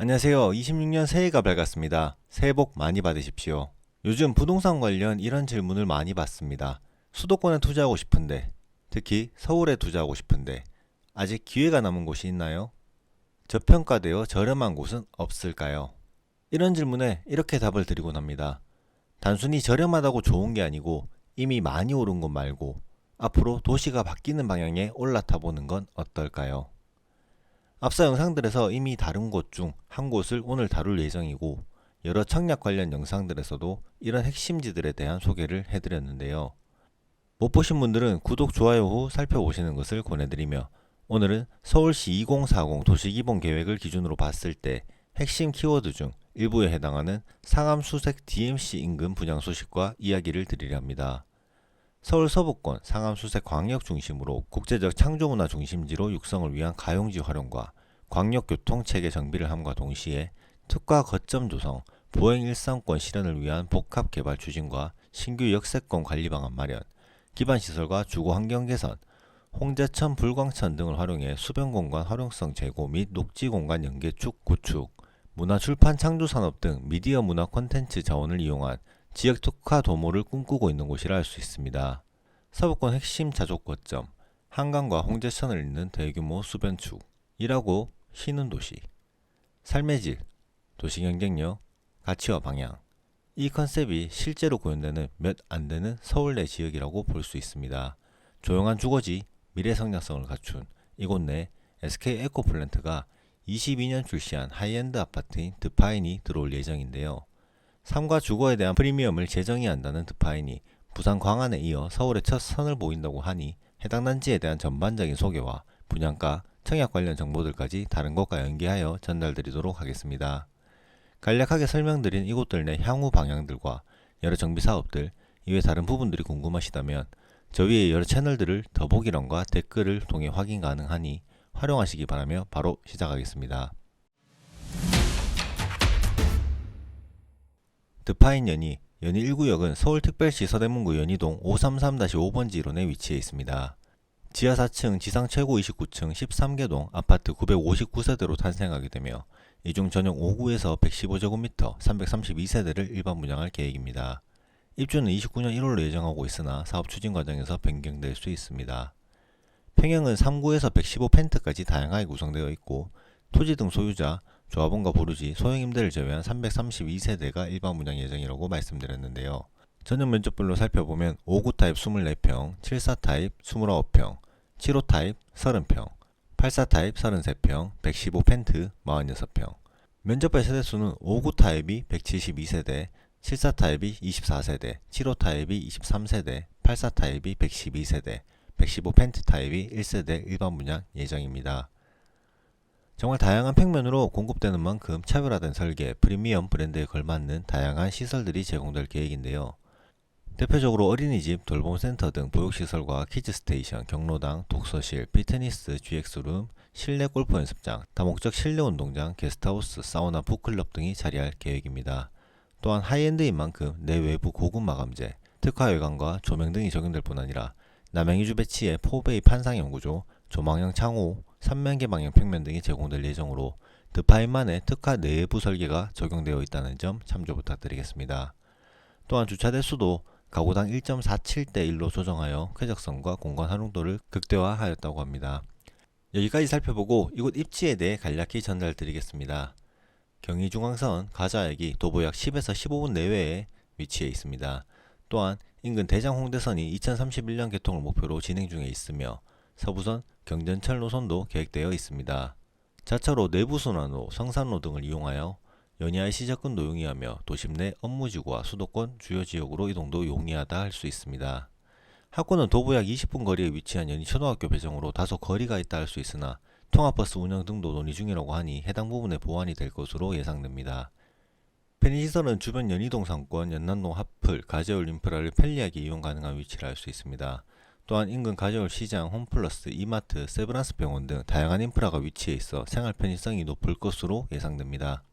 안녕하세요. 26년 새해가 밝았습니다. 새해 복 많이 받으십시오. 요즘 부동산 관련 이런 질문을 많이 받습니다. 수도권에 투자하고 싶은데, 특히 서울에 투자하고 싶은데, 아직 기회가 남은 곳이 있나요? 저평가되어 저렴한 곳은 없을까요? 이런 질문에 이렇게 답을 드리곤 합니다. 단순히 저렴하다고 좋은 게 아니고 이미 많이 오른 곳 말고 앞으로 도시가 바뀌는 방향에 올라타 보는 건 어떨까요? 앞서 영상들에서 이미 다른 곳 중 한 곳을 오늘 다룰 예정이고 여러 청약 관련 영상들에서도 이런 핵심지들에 대한 소개를 해드렸는데요. 못 보신 분들은 구독, 좋아요 후 살펴보시는 것을 권해드리며 오늘은 서울시 2040 도시기본 계획을 기준으로 봤을 때 핵심 키워드 중 일부에 해당하는 상암수색 DMC 인근 분양 소식과 이야기를 드리려 합니다. 서울 서부권 상암수색 광역 중심으로 국제적 창조문화 중심지로 육성을 위한 가용지 활용과 광역교통 체계 정비를 함과 동시에 특화 거점 조성, 보행 일상권 실현을 위한 복합 개발 추진과 신규 역세권 관리 방안 마련, 기반시설과 주거 환경 개선, 홍제천, 불광천 등을 활용해 수변 공간 활용성 제고 및 녹지 공간 연계축 구축, 문화 출판 창조 산업 등 미디어 문화 콘텐츠 자원을 이용한 지역 특화 도모를 꿈꾸고 있는 곳이라 할 수 있습니다. 서부권 핵심 자족 거점, 한강과 홍제천을 잇는 대규모 수변축이라고 쉬는 도시, 삶의 질, 도시 경쟁력, 가치와 방향. 이 컨셉이 실제로 구현되는 몇 안 되는 서울 내 지역이라고 볼 수 있습니다. 조용한 주거지, 미래 성장성을 갖춘 이곳 내 SK 에코플랜트가 22년 출시한 하이엔드 아파트인 드파인이 들어올 예정인데요. 삶과 주거에 대한 프리미엄을 재정의 한다는 드파인이 부산 광안에 이어 서울의 첫 선을 보인다고 하니 해당 단지에 대한 전반적인 소개와 분양가, 청약 관련 정보들까지 다른 곳과 연계하여 전달드리도록 하겠습니다. 간략하게 설명드린 이곳들 내 향후 방향들과 여러 정비 사업들, 이외 다른 부분들이 궁금하시다면 저 위에 여러 채널들을 더보기란과 댓글을 통해 확인 가능하니 활용하시기 바라며 바로 시작하겠습니다. 드파인 연희 1구역은 서울특별시 서대문구 연희동 533-5번지론에 위치해 있습니다. 지하 4층, 지상 최고 29층 13개동 아파트 959세대로 탄생하게 되며 이 중 전용 5구에서 115제곱미터 332세대를 일반 분양할 계획입니다. 입주는 29년 1월로 예정하고 있으나 사업 추진 과정에서 변경될 수 있습니다. 평형은 3구에서 115펜트까지 다양하게 구성되어 있고 토지 등 소유자, 조합원과 보루지, 소형임대를 제외한 332세대가 일반 분양 예정이라고 말씀드렸는데요. 전용 면적별로 살펴보면 5구 타입 24평, 74 타입 29평, 75 타입 30평, 84 타입 33평, 115펜트 46평. 면적별 세대수는 5구 타입이 172세대, 74 타입이 24세대, 75 타입이 23세대, 84 타입이 112세대, 115펜트 타입이 1세대 일반 분양 예정입니다. 정말 다양한 평면으로 공급되는 만큼 차별화된 설계, 프리미엄 브랜드에 걸맞는 다양한 시설들이 제공될 계획인데요. 대표적으로 어린이집, 돌봄센터 등 보육시설과 키즈스테이션, 경로당, 독서실, 피트니스, GX룸, 실내 골프 연습장, 다목적 실내 운동장, 게스트하우스, 사우나, 북클럽 등이 자리할 계획입니다. 또한 하이엔드인 만큼 내외부 고급 마감재, 특화 외관과 조명 등이 적용될 뿐 아니라 남양유주 배치의 포베이 판상형 구조, 조망형 창호, 3면개 방향 평면 등이 제공될 예정으로 드파인만의 특화 내부 설계가 적용되어 있다는 점 참조 부탁드리겠습니다. 또한 주차 대수도 가구당 1.47대 1로 조정하여 쾌적성과 공간 활용도를 극대화하였다고 합니다. 여기까지 살펴보고 이곳 입지에 대해 간략히 전달드리겠습니다. 경의중앙선, 가자역이 도보약 10에서 15분 내외에 위치해 있습니다. 또한 인근 대장홍대선이 2031년 개통을 목표로 진행 중에 있으며 서부선, 경전철 노선도 계획되어 있습니다. 자차로 내부순환로, 성산로 등을 이용하여 연희IC 접근도 용이하며 도심 내 업무지구와 수도권 주요 지역으로 이동도 용이하다 할 수 있습니다. 학군은 도보 약 20분 거리에 위치한 연희초등학교 배정으로 다소 거리가 있다 할 수 있으나 통합버스 운영 등도 논의 중이라고 하니 해당 부분에 보완이 될 것으로 예상됩니다. 편의시설은 주변 연희동 상권, 연남동 하플, 가재울 인프라를 편리하게 이용 가능한 위치를 알 수 있습니다. 또한 인근 가재울 시장, 홈플러스, 이마트, 세브란스 병원 등 다양한 인프라가 위치해 있어 생활 편의성이 높을 것으로 예상됩니다.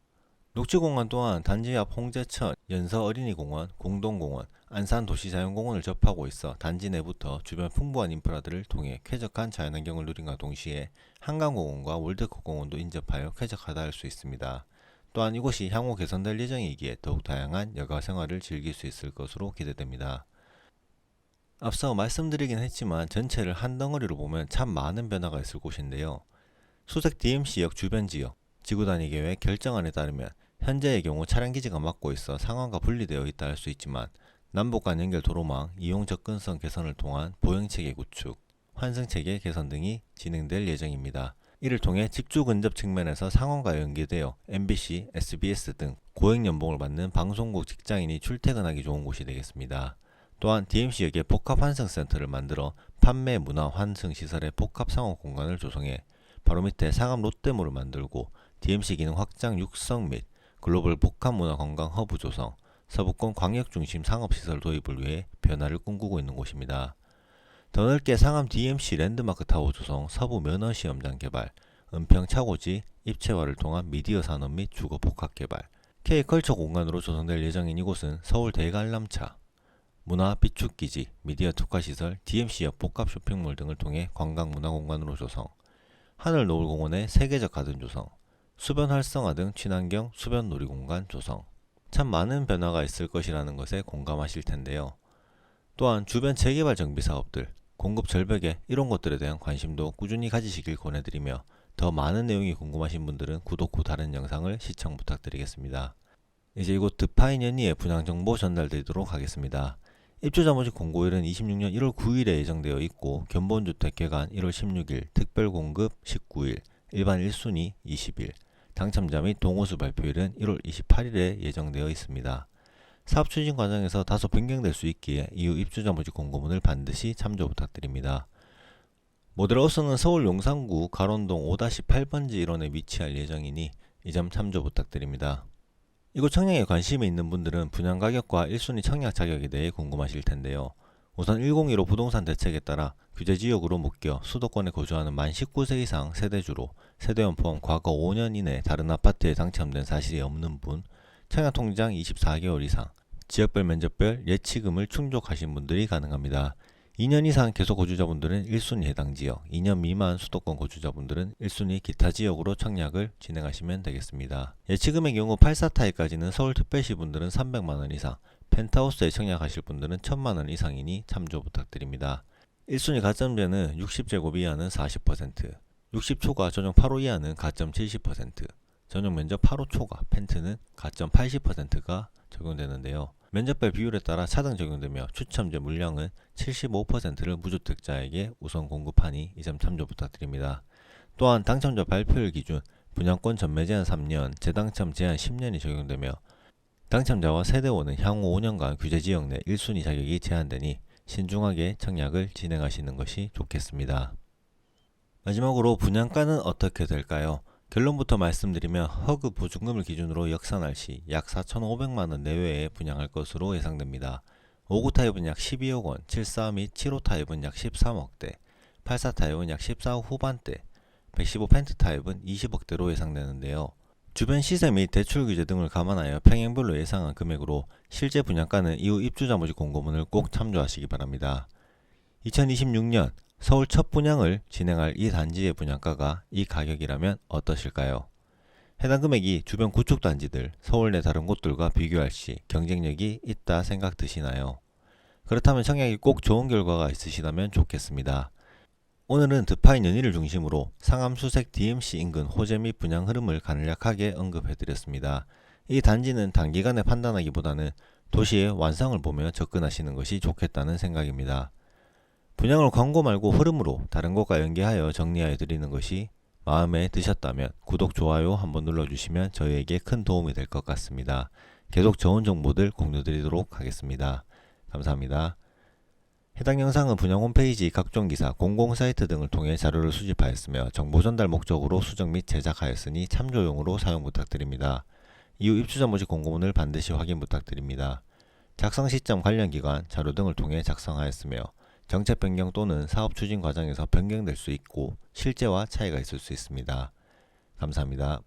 녹지공간 또한 단지 앞 홍제천, 연서 어린이공원, 공동공원, 안산 도시자연공원을 접하고 있어 단지 내부터 주변 풍부한 인프라들을 통해 쾌적한 자연환경을 누림과 동시에 한강공원과 월드컵공원도 인접하여 쾌적하다 할 수 있습니다. 또한 이곳이 향후 개선될 예정이기에 더욱 다양한 여가 생활을 즐길 수 있을 것으로 기대됩니다. 앞서 말씀드리긴 했지만 전체를 한 덩어리로 보면 참 많은 변화가 있을 곳인데요. 수색 DMC역 주변 지역, 지구단위 계획 결정안에 따르면 현재의 경우 차량기지가 막고 있어 상황과 분리되어 있다 할 수 있지만 남북 간 연결 도로망, 이용 접근성 개선을 통한 보행체계 구축, 환승체계 개선 등이 진행될 예정입니다. 이를 통해 직주 근접 측면에서 상원과 연계되어 MBC, SBS 등 고액 연봉을 받는 방송국 직장인이 출퇴근하기 좋은 곳이 되겠습니다. 또한 DMC역에 복합환승센터를 만들어 판매 문화 환승 시설의 복합 상업 공간을 조성해 바로 밑에 상암 롯데몰을 만들고 DMC 기능 확장 육성 및 글로벌 복합 문화 관광 허브 조성, 서부권 광역 중심 상업시설 도입을 위해 변화를 꿈꾸고 있는 곳입니다. 더 넓게 상암 DMC 랜드마크 타워 조성, 서부 면허 시험장 개발, 은평 차고지 입체화를 통한 미디어 산업 및 주거 복합 개발, K컬처 공간으로 조성될 예정인 이곳은 서울 대관람차, 문화 비축기지, 미디어 특화시설, DMC역 복합 쇼핑몰 등을 통해 관광문화공간으로 조성, 하늘노을공원의 세계적 가든 조성, 수변 활성화 등 친환경 수변 놀이공간 조성. 참 많은 변화가 있을 것이라는 것에 공감하실 텐데요. 또한 주변 재개발 정비 사업들, 공급 절벽에 이런 것들에 대한 관심도 꾸준히 가지시길 권해드리며 더 많은 내용이 궁금하신 분들은 구독 후 다른 영상을 시청 부탁드리겠습니다. 이제 이곳 드파인 연희의 분양 정보 전달드리도록 하겠습니다. 입주자 모집 공고일은 26년 1월 9일에 예정되어 있고 견본주택 개관 1월 16일, 특별공급 19일, 일반 1순위 20일, 당첨자 및 동호수 발표일은 1월 28일에 예정되어 있습니다. 사업 추진 과정에서 다소 변경될 수 있기에 이후 입주자 모집 공고문을 반드시 참조 부탁드립니다. 모델하우스는 서울 용산구 가론동 5-8번지 1원에 위치할 예정이니 이 점 참조 부탁드립니다. 이곳 청약에 관심이 있는 분들은 분양 가격과 1순위 청약 자격에 대해 궁금하실 텐데요. 우선 1015 부동산 대책에 따라 규제지역으로 묶여 수도권에 거주하는 만 19세 이상 세대주로 세대원 포함 과거 5년 이내 다른 아파트에 당첨된 사실이 없는 분, 청약통장 24개월 이상, 지역별 면적별 예치금을 충족하신 분들이 가능합니다. 2년 이상 계속 거주자분들은 1순위 해당 지역, 2년 미만 수도권 거주자분들은 1순위 기타 지역으로 청약을 진행하시면 되겠습니다. 예치금의 경우 84타입까지는 서울특별시 분들은 300만원 이상, 펜트하우스에 청약하실 분들은 1000만원 이상이니 참조 부탁드립니다. 1순위 가점제는 60제곱 이하는 40%, 60초과 전용 8호 이하는 가점 70%, 전용 면적 8호 초과 펜트는 가점 80%가 적용되는데요. 면적별 비율에 따라 차등 적용되며 추첨제 물량은 75%를 무주택자에게 우선 공급하니 이 점 참조 부탁드립니다. 또한 당첨자 발표일 기준 분양권 전매 제한 3년, 재당첨 제한 10년이 적용되며 당첨자와 세대원은 향후 5년간 규제지역 내 1순위 자격이 제한되니 신중하게 청약을 진행하시는 것이 좋겠습니다. 마지막으로 분양가는 어떻게 될까요? 결론부터 말씀드리면 허그 보증금을 기준으로 역산할 시 약 4,500만원 내외에 분양할 것으로 예상됩니다. 5구 타입은 약 12억원, 74 및 7호 타입은 약 13억대, 84 타입은 약 14억 후반대, 115 펜트 타입은 20억대로 예상되는데요. 주변 시세 및 대출 규제 등을 감안하여 평행별로 예상한 금액으로 실제 분양가는 이후 입주자 모집 공고문을 꼭 참조하시기 바랍니다. 2026년 서울 첫 분양을 진행할 이 단지의 분양가가 이 가격이라면 어떠실까요? 해당 금액이 주변 구축 단지들, 서울 내 다른 곳들과 비교할 시 경쟁력이 있다 생각 드시나요? 그렇다면 청약이 꼭 좋은 결과가 있으시다면 좋겠습니다. 오늘은 드파인 연희를 중심으로 상암 수색 DMC 인근 호재 및 분양 흐름을 간략하게 언급해드렸습니다. 이 단지는 단기간에 판단하기보다는 도시의 완성을 보며 접근하시는 것이 좋겠다는 생각입니다. 분양을 광고 말고 흐름으로 다른 곳과 연계하여 정리하여 드리는 것이 마음에 드셨다면 구독, 좋아요 한번 눌러주시면 저희에게 큰 도움이 될 것 같습니다. 계속 좋은 정보들 공유드리도록 하겠습니다. 감사합니다. 해당 영상은 분양 홈페이지, 각종 기사, 공공사이트 등을 통해 자료를 수집하였으며 정보 전달 목적으로 수정 및 제작하였으니 참조용으로 사용 부탁드립니다. 이후 입주자 모집 공고문을 반드시 확인 부탁드립니다. 작성 시점, 관련 기관, 자료 등을 통해 작성하였으며 정책 변경 또는 사업 추진 과정에서 변경될 수 있고 실제와 차이가 있을 수 있습니다. 감사합니다.